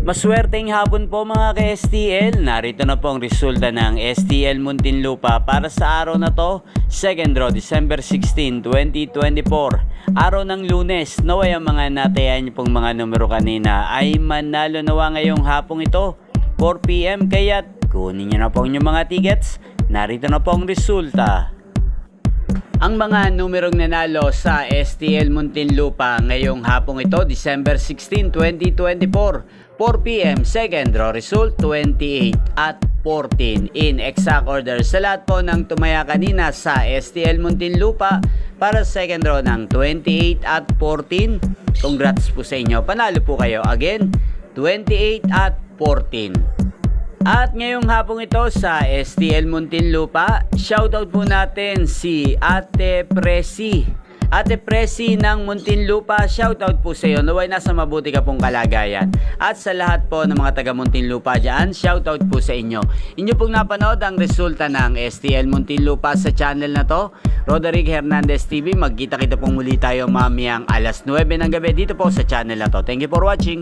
Maswerteng hapon po mga ka-STL. Narito na po ang resulta ng STL Muntinlupa para sa araw na to, 2nd draw, December 16, 2024. Araw ng Lunes. Naway ang mga natayan niyo pong mga numero kanina ay manalo nawa ngayong hapong ito, 4 PM. Kaya't kunin niyo na po ang inyong mga tickets. Narito na po ang resulta. Ang mga numerong nanalo sa STL Muntinlupa ngayong hapong ito, December 16, 2024, 4 PM, second draw result 28 at 14 in exact order sa lahat po ng tumaya kanina sa STL Muntinlupa para second draw ng 28 at 14. Congrats po sa inyo, panalo po kayo again, 28 at 14. At ngayong hapong ito sa STL Muntinlupa, shoutout po natin si Ate Presi. Ate Presi ng Muntinlupa, shoutout po sa iyo. Naway nasa mabuti ka pong kalagayan. At sa lahat po ng mga taga Muntinlupa dyan, shoutout po sa inyo. Inyo pong napanood ang resulta ng STL Muntinlupa sa channel na to, Roderick Hernandez TV. Magkita-kita pong muli tayo mamayang alas 9 ng gabi dito po sa channel na to. Thank you for watching.